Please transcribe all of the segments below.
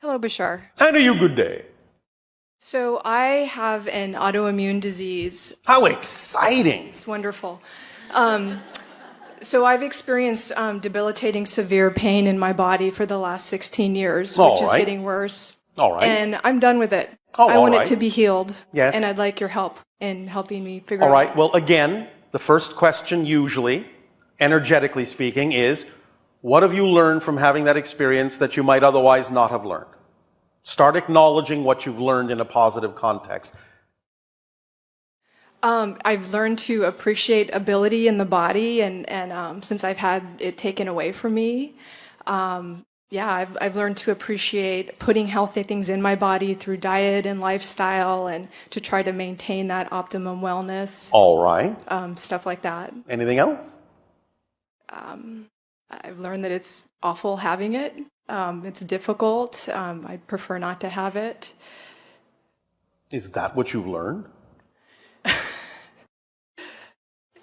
Hello, Bashar. And a you good day. So I have an autoimmune disease. How exciting. It's wonderful. So I've experienced debilitating severe pain in my body for the last 16 years, which is getting worse. All right. And I'm done with it. Oh, I all want right. it to be healed. Yes. And I'd like your help in helping me figure All out. right. Well, again, the first question usually, energetically speaking, is what have you learned from having that experience that you might otherwise not have learned? Start acknowledging what you've learned in a positive context. I've learned to appreciate ability in the body, and since I've had it taken away from me, I've learned to appreciate putting healthy things in my body through diet and lifestyle, and to try to maintain that optimum wellness. All right. Stuff like that. Anything else? I've learned that it's awful having it. It's difficult. I'd prefer not to have it. Is that what you've learned?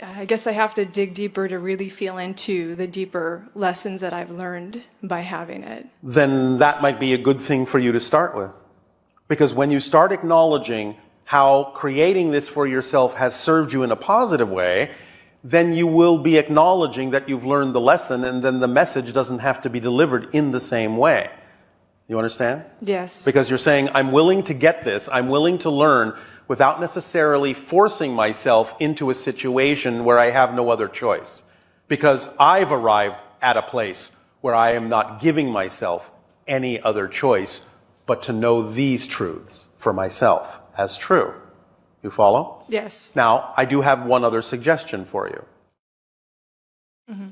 I guess I have to dig deeper to really feel into the deeper lessons that I've learned by having it. Then that might be a good thing for you to start with. Because when you start acknowledging how creating this for yourself has served you in a positive way, then you will be acknowledging that you've learned the lesson, and then the message doesn't have to be delivered in the same way. You understand? Yes. Because you're saying, I'm willing to get this, I'm willing to learn, without necessarily forcing myself into a situation where I have no other choice. Because I've arrived at a place where I am not giving myself any other choice but to know these truths for myself as true. You follow? Yes. Now, I do have one other suggestion for you. Mm-hmm.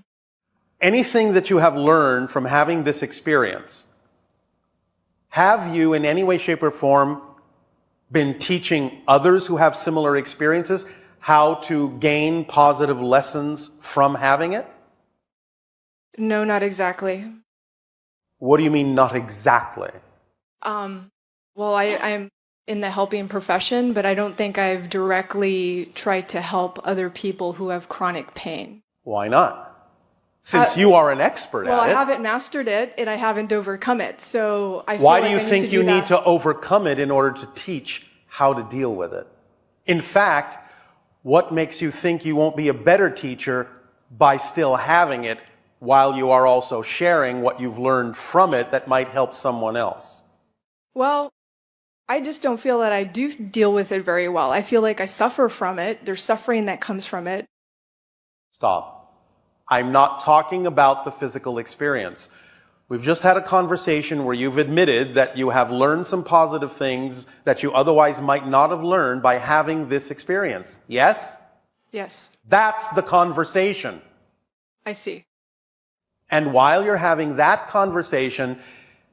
Anything that you have learned from having this experience, have you in any way, shape, or form been teaching others who have similar experiences how to gain positive lessons from having it? No, not exactly. What do you mean, not exactly? Well, I'm in the helping profession, but I don't think I've directly tried to help other people who have chronic pain. Why not? Since you are an expert at it. Well, I haven't mastered it, and I haven't overcome it, so I feel Why like do you I need think to you do need that. to overcome it in order to teach how to deal with it? In fact, what makes you think you won't be a better teacher by still having it while you are also sharing what you've learned from it that might help someone else? Well, I just don't feel that I do deal with it very well. I feel like I suffer from it. There's suffering that comes from it. Stop. I'm not talking about the physical experience. We've just had a conversation where you've admitted that you have learned some positive things that you otherwise might not have learned by having this experience. Yes? Yes, That's the conversation. I see. And while you're having that conversation,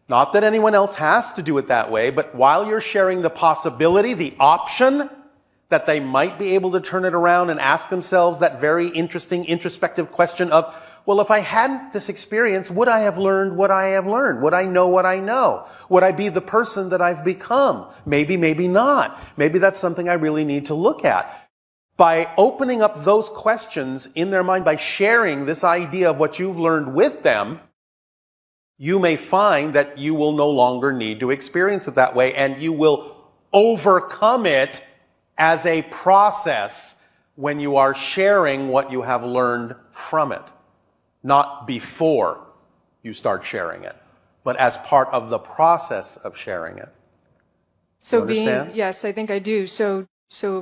not that anyone else has to do it that way, but while you're sharing the possibility, the option that they might be able to turn it around and ask themselves that very interesting introspective question of, well, if I hadn't this experience, would I have learned what I have learned? Would I know what I know? Would I be the person that I've become? Maybe, maybe not. Maybe that's something I really need to look at. By opening up those questions in their mind, by sharing this idea of what you've learned with them, you may find that you will no longer need to experience it that way, and you will overcome it as a process when you are sharing what you have learned from it. Not before you start sharing it, but as part of the process of sharing it. So You understand? yes, I think I do. So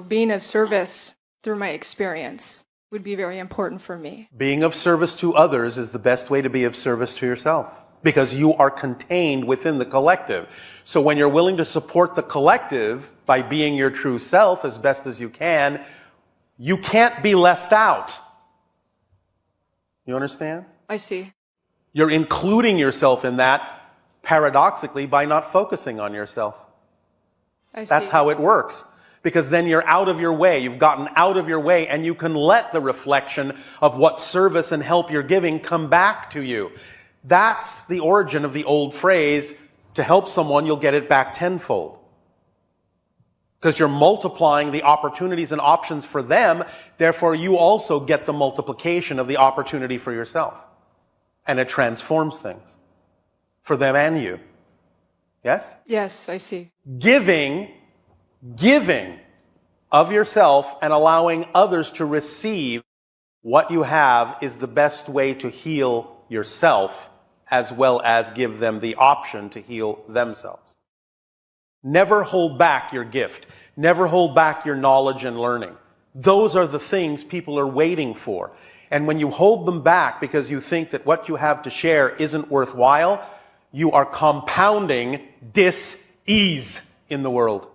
being of service through my experience would be very important for me. Being of service to others is the best way to be of service to yourself, because you are contained within the collective. So when you're willing to support the collective by being your true self as best as you can't be left out. You understand? I see. You're including yourself in that, paradoxically, by not focusing on yourself. I see. That's how it works. Because then you're out of your way. You've gotten out of your way, and you can let the reflection of what service and help you're giving come back to you. That's the origin of the old phrase, to help someone, you'll get it back tenfold. Because you're multiplying the opportunities and options for them, therefore you also get the multiplication of the opportunity for yourself. And it transforms things for them and you. Yes? Yes, I see. Giving of yourself and allowing others to receive what you have is the best way to heal yourself as well as give them the option to heal themselves. Never hold back your gift. Never hold back your knowledge and learning. Those are the things people are waiting for. And when you hold them back because you think that what you have to share isn't worthwhile, you are compounding dis-ease in the world.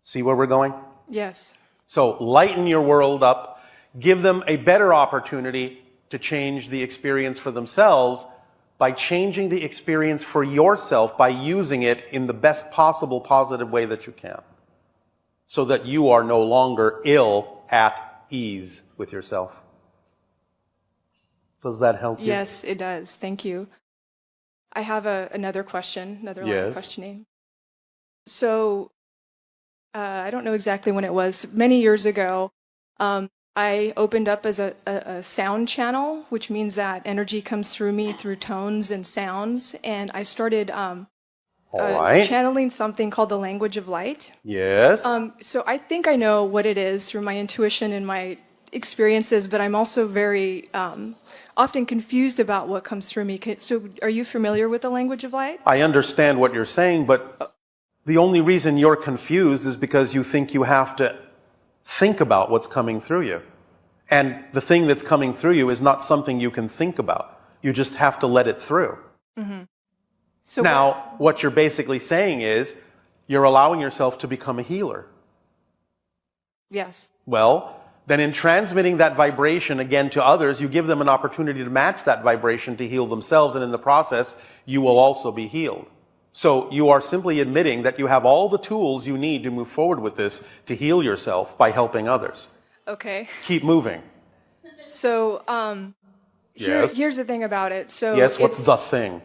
See where we're going? Yes. So lighten your world up. Give them a better opportunity to change the experience for themselves by changing the experience for yourself by using it in the best possible positive way that you can. So that you are no longer ill at ease with yourself. Does that help you? Yes, it does. Thank you. I have another question, another line of questioning. So, I don't know exactly when it was. Many years ago, I opened up as a sound channel, which means that energy comes through me through tones and sounds. And I started channeling something called the language of light. Yes. So I think I know what it is through my intuition and my experiences, but I'm also very often confused about what comes through me. So are you familiar with the language of light? I understand what you're saying, but the only reason you're confused is because you think you have to think about what's coming through you. And the thing that's coming through you is not something you can think about. You just have to let it through. Mm-hmm. So now, what you're basically saying is you're allowing yourself to become a healer. Yes. Well, then in transmitting that vibration again to others, you give them an opportunity to match that vibration to heal themselves, and in the process, you will also be healed. So you are simply admitting that you have all the tools you need to move forward with this to heal yourself by helping others. Okay. Keep moving. So, here's the thing about it. So yes, what's the thing?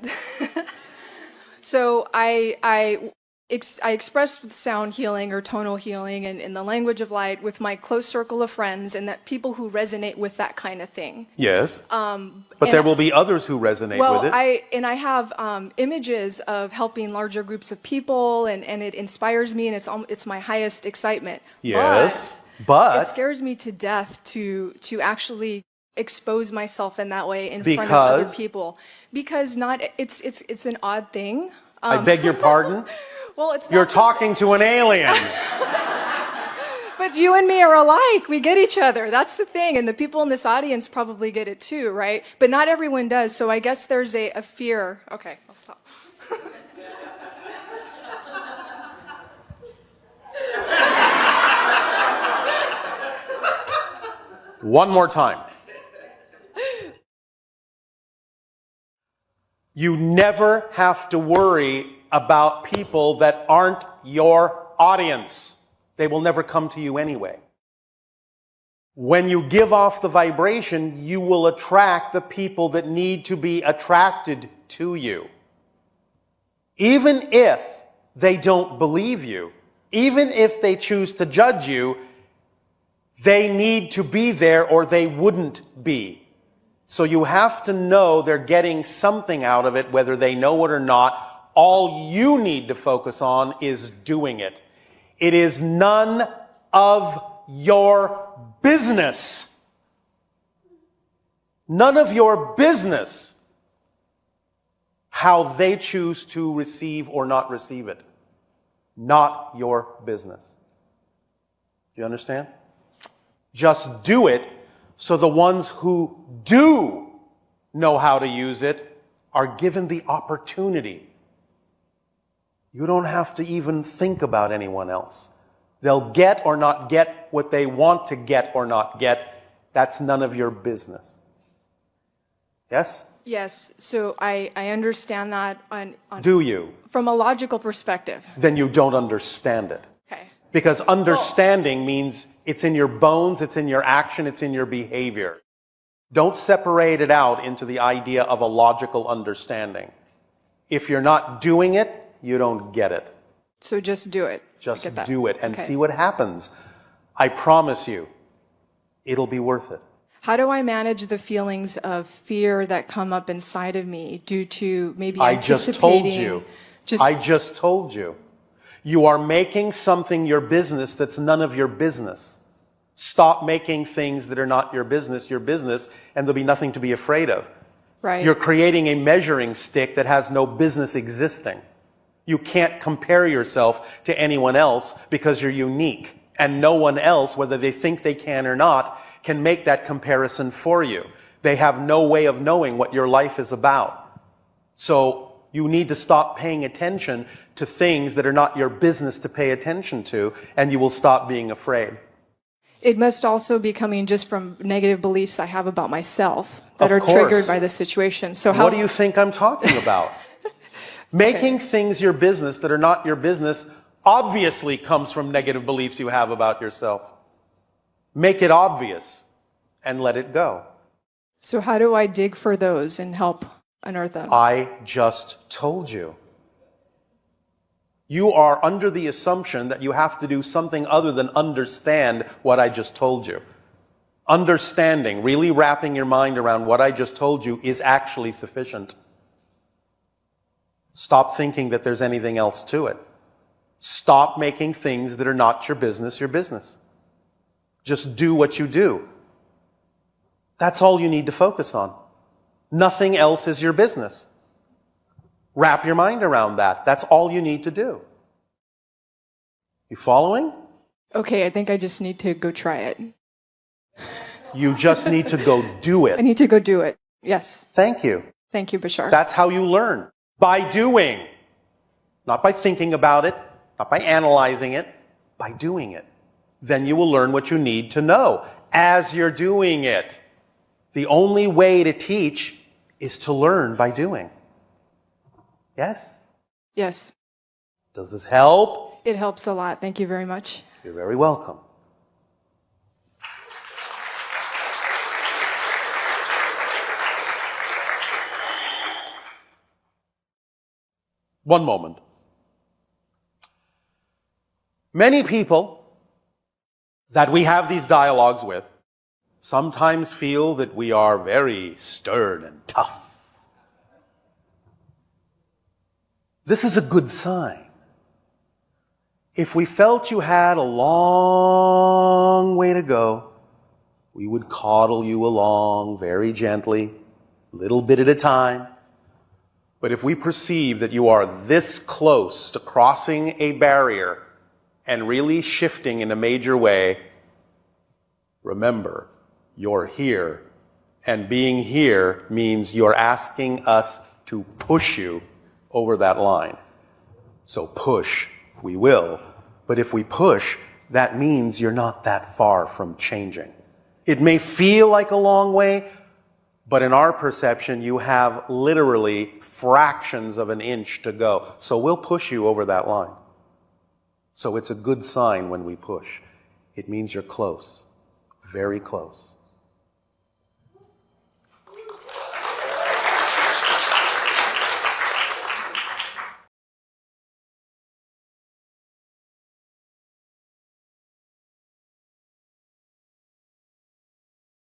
So I express sound healing or tonal healing and in the language of light with my close circle of friends and that people who resonate with that kind of thing. Yes. But there will be others who resonate with it. I have images of helping larger groups of people and it inspires me and it's my highest excitement. Yes. But it scares me to death to actually expose myself in that way in front of other people because it's an odd thing. I beg your pardon? Well, it's You're talking to an alien. But you and me are alike. We get each other. That's the thing. And the people in this audience probably get it too, right? But not everyone does. So I guess there's a fear. Okay, I'll stop. One more time. You never have to worry about people that aren't your audience. They will never come to you anyway. When you give off the vibration, you will attract the people that need to be attracted to you. Even if they don't believe you, even if they choose to judge you, they need to be there or they wouldn't be. So you have to know they're getting something out of it, whether they know it or not. All you need to focus on is doing it. It is none of your business. None of your business how they choose to receive or not receive it. Not your business. Do you understand? Just do it so the ones who do know how to use it are given the opportunity. You don't have to even think about anyone else. They'll get or not get what they want to get or not get. That's none of your business. Yes? Yes. So I understand that Do you? From a logical perspective. Then you don't understand it. Okay. Because understanding means it's in your bones, it's in your action, it's in your behavior. Don't separate it out into the idea of a logical understanding. If you're not doing it, you don't get it. So just do it. Just do it and see what happens. I promise you, it'll be worth it. How do I manage the feelings of fear that come up inside of me due to maybe I just told anticipating? you. I just told you. You are making something your business that's none of your business. Stop making things that are not your business, and there'll be nothing to be afraid of. Right. You're creating a measuring stick that has no business existing. You can't compare yourself to anyone else because you're unique. And no one else, whether they think they can or not, can make that comparison for you. They have no way of knowing what your life is about. So you need to stop paying attention to things that are not your business to pay attention to, and you will stop being afraid. It must also be coming just from negative beliefs I have about myself that Of are course. triggered by the situation. So how What do you think I'm talking about? Making things your business that are not your business obviously comes from negative beliefs you have about yourself. Make it obvious and let it go. So how do I dig for those and help unearth them? I just told you. You are under the assumption that you have to do something other than understand what I just told you. Understanding, really wrapping your mind around what I just told you is actually sufficient. Stop thinking that there's anything else to it. Stop making things that are not your business your business. Just do what you do. That's all you need to focus on. Nothing else is your business. Wrap your mind around that. That's all you need to do. You following? Okay, I think I just need to go try it. You just need to go do I it. need to go do it. Yes. Thank you. Thank you, Bashar. That's how you learn. By doing. Not by thinking about it, not by analyzing it, by doing it. Then you will learn what you need to know as you're doing it. The only way to teach is to learn by doing. Yes? Yes. Does this help? It helps a lot. Thank you very much. You're very welcome. One moment. Many people that we have these dialogues with sometimes feel that we are very stern and tough. This is a good sign. If we felt you had a long way to go, we would coddle you along very gently, little bit at a time. But if we perceive that you are this close to crossing a barrier and really shifting in a major way, remember, you're here. And being here means you're asking us to push you over that line. So push, we will. But if we push, that means you're not that far from changing. It may feel like a long way, but in our perception, you have literally fractions of an inch to go. So we'll push you over that line. So it's a good sign when we push. It means you're close, very close.